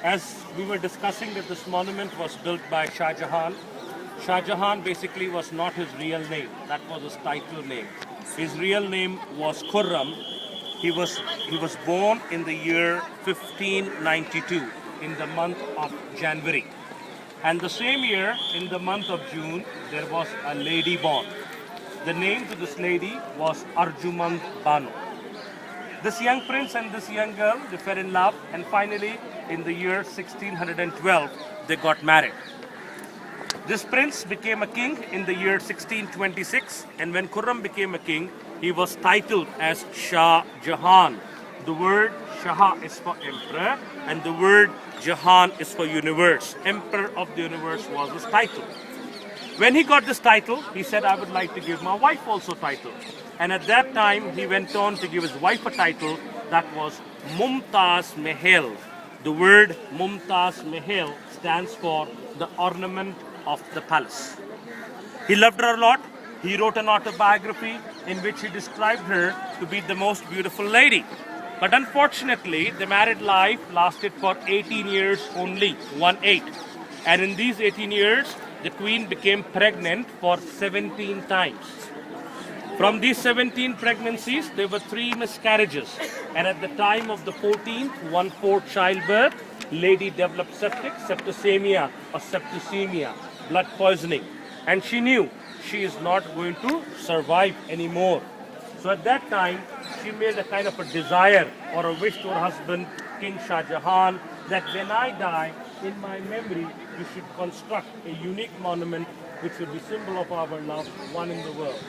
As we were discussing that this monument was built by Shah Jahan. Shah Jahan basically was not his real name. That was his title name. His real name was Khurram. He was born in the year 1592 in the month of January. And the same year, in the month of June, there was a lady born. The name to this lady was Arjumand Banu. This young prince and this young girl, they fell in love, and finally, in the year 1612, they got married. This prince became a king in the year 1626, and when Khurram became a king, he was titled as Shah Jahan. The word Shah is for emperor, and the word Jahan is for universe. Emperor of the universe was his title. When he got this title, he said, I would like to give my wife also title. And at that time, he went on to give his wife a title that was Mumtaz Mahal. The word Mumtaz Mahal stands for the ornament of the palace. He loved her a lot. He wrote an autobiography in which he described her to be the most beautiful lady. But unfortunately, the married life lasted for 18 years only, 1-8. And in these 18 years, the queen became pregnant for 17 times. From these 17 pregnancies, there were 3 miscarriages. And at the time of the 14th, 1/4 childbirth, lady developed septicemia or septicemia, blood poisoning. And she knew she is not going to survive anymore. So at that time, she made a kind of a desire or a wish to her husband, King Shah Jahan, that when I die, in my memory, you should construct a unique monument which would be symbol of our love, one in the world.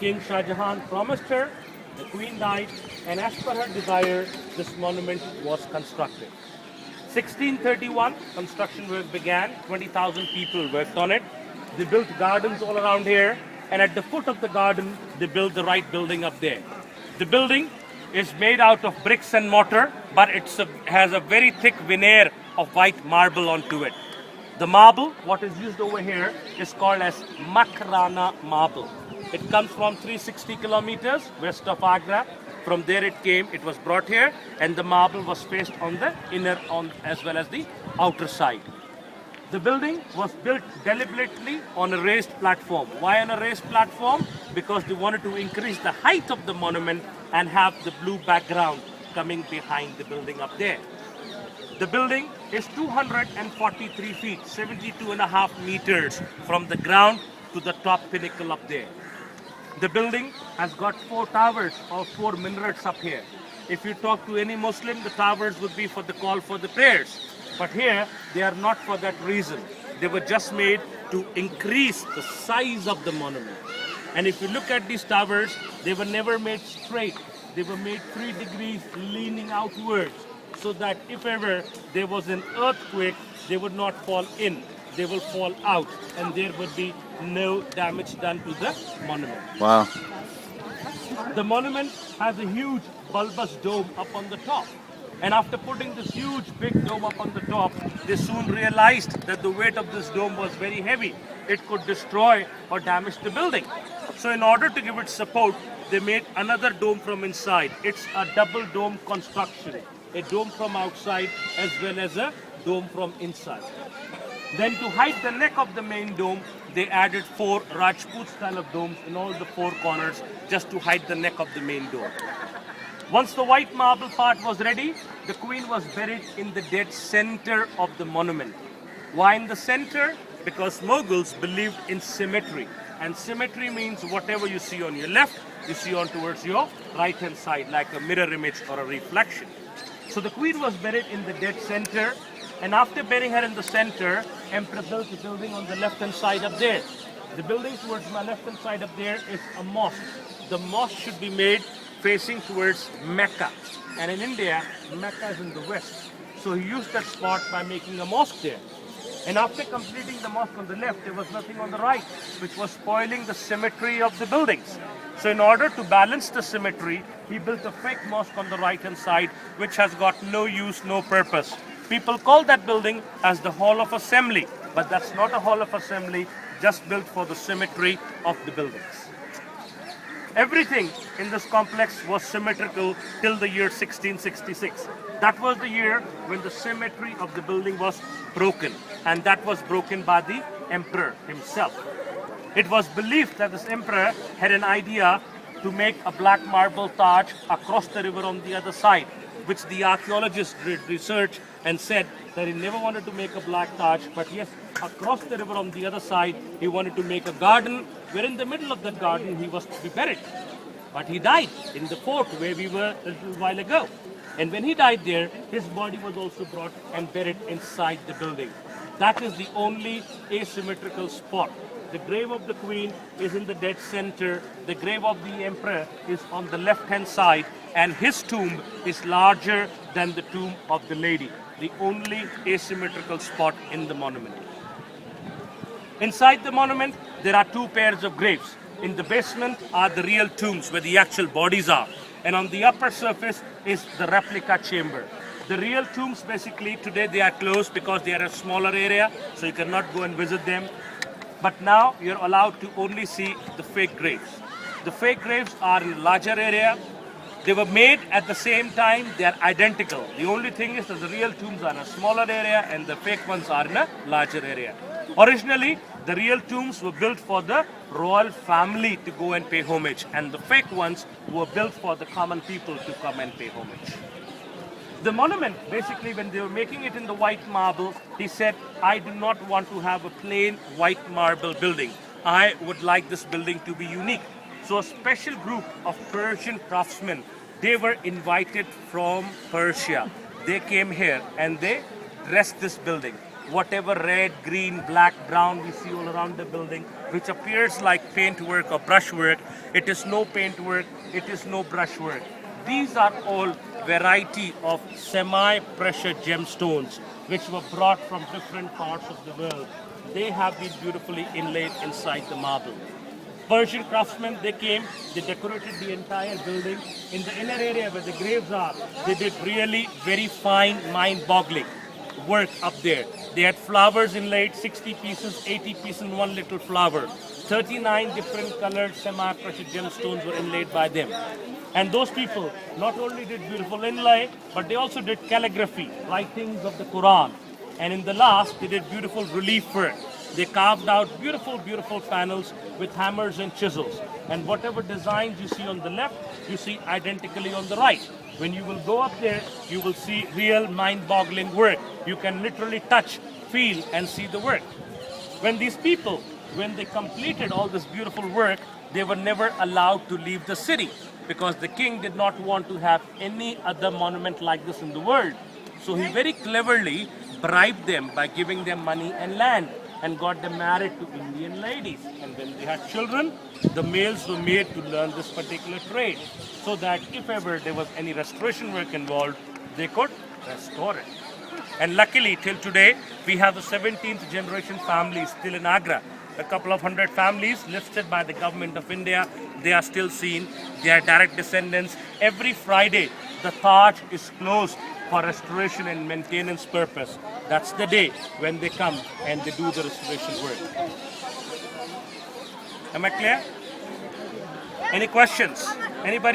King Shah Jahan promised her, the queen died, and as per her desire, this monument was constructed. 1631, construction work began. 20,000 people worked on it. They built gardens all around here, and at the foot of the garden, they built the right building up there. The building is made out of bricks and mortar, but it has a very thick veneer of white marble onto it. The marble, what is used over here, is called as Makrana marble. It comes from 360 kilometers west of Agra. From there it came, it was brought here, and the marble was placed on the inner as well as the outer side. The building was built deliberately on a raised platform. Why on a raised platform? Because they wanted to increase the height of the monument and have the blue background coming behind the building up there. The building is 243 feet, 72.5 meters from the ground to the top pinnacle up there. The building has got 4 towers or 4 minarets up here. If you talk to any Muslim, the towers would be for the call for the prayers. But here, they are not for that reason. They were just made to increase the size of the monument. And if you look at these towers, they were never made straight. They were made 3 degrees leaning outwards, so that if ever there was an earthquake, they would not fall in. They will fall out, and there would be no damage done to the monument. Wow. The monument has a huge bulbous dome up on the top. And after putting this huge big dome up on the top, they soon realized that the weight of this dome was very heavy. It could destroy or damage the building. So in order to give it support, they made another dome from inside. It's a double dome construction. A dome from outside as well as a dome from inside. Then to hide the neck of the main dome, they added 4 Rajput style of domes in all the 4 corners just to hide the neck of the main dome. Once the white marble part was ready, the queen was buried in the dead center of the monument. Why in the center? Because Mughals believed in symmetry. And symmetry means whatever you see on your left, you see on towards your right hand side, like a mirror image or a reflection. So the queen was buried in the dead center. And after burying her in the center, Emperor built a building on the left hand side up there. The building towards my left hand side up there is a mosque. The mosque should be made facing towards Mecca. And in India, Mecca is in the west. So he used that spot by making a mosque there. And after completing the mosque on the left, there was nothing on the right, which was spoiling the symmetry of the buildings. So in order to balance the symmetry, he built a fake mosque on the right hand side, which has got no use, no purpose. People call that building as the Hall of Assembly, but that's not a Hall of Assembly, just built for the symmetry of the buildings. Everything in this complex was symmetrical till the year 1666. That was the year when the symmetry of the building was broken, and that was broken by the emperor himself. It was believed that this emperor had an idea to make a black marble Taj across the river on the other side, which the archaeologists did research and said that he never wanted to make a black Taj, but yes, across the river on the other side, he wanted to make a garden, where in the middle of that garden he was to be buried. But he died in the fort where we were a little while ago. And when he died there, his body was also brought and buried inside the building. That is the only asymmetrical spot. The grave of the queen is in the dead center. The grave of the emperor is on the left-hand side, and his tomb is larger than the tomb of the lady. The only asymmetrical spot in the monument. Inside the monument, there are two pairs of graves. In the basement are the real tombs where the actual bodies are. And on the upper surface is the replica chamber. The real tombs, basically, today they are closed because they are a smaller area, so you cannot go and visit them. But now you're allowed to only see the fake graves. The fake graves are in a larger area. They were made at the same time. They are identical. The only thing is that the real tombs are in a smaller area and the fake ones are in a larger area. Originally, the real tombs were built for the royal family to go and pay homage, and the fake ones were built for the common people to come and pay homage. The monument, basically, when they were making it in the white marble, he said, I do not want to have a plain white marble building. I would like this building to be unique. So a special group of Persian craftsmen, they were invited from Persia. They came here and they dressed this building. Whatever red, green, black, brown we see all around the building, which appears like paintwork or brushwork, it is no paintwork, it is no brushwork. These are all variety of semi-precious gemstones which were brought from different parts of the world. They have been beautifully inlaid inside the marble. Persian craftsmen, they came, they decorated the entire building. In the inner area where the graves are, they did really very fine, mind-boggling work up there. They had flowers inlaid, 60 pieces, 80 pieces in one little flower. 39 different colored semi-precious gemstones were inlaid by them. And those people not only did beautiful inlay, but they also did calligraphy, writings of the Quran. And in the last, they did beautiful relief work. They carved out beautiful, beautiful panels with hammers and chisels. And whatever designs you see on the left, you see identically on the right. When you will go up there, you will see real mind-boggling work. You can literally touch, feel, and see the work. When these people, when they completed all this beautiful work, they were never allowed to leave the city because the king did not want to have any other monument like this in the world. So he very cleverly bribed them by giving them money and land and got them married to Indian ladies. And when they had children, the males were made to learn this particular trade so that if ever there was any restoration work involved, they could restore it. And luckily, till today, we have the 17th generation families still in Agra. A couple of hundred families listed by the government of India. They are still seen. They are direct descendants. Every Friday, the Taj is closed for restoration and maintenance purpose. That's the day when they come and they do the restoration work. Am I clear? Any questions? Anybody?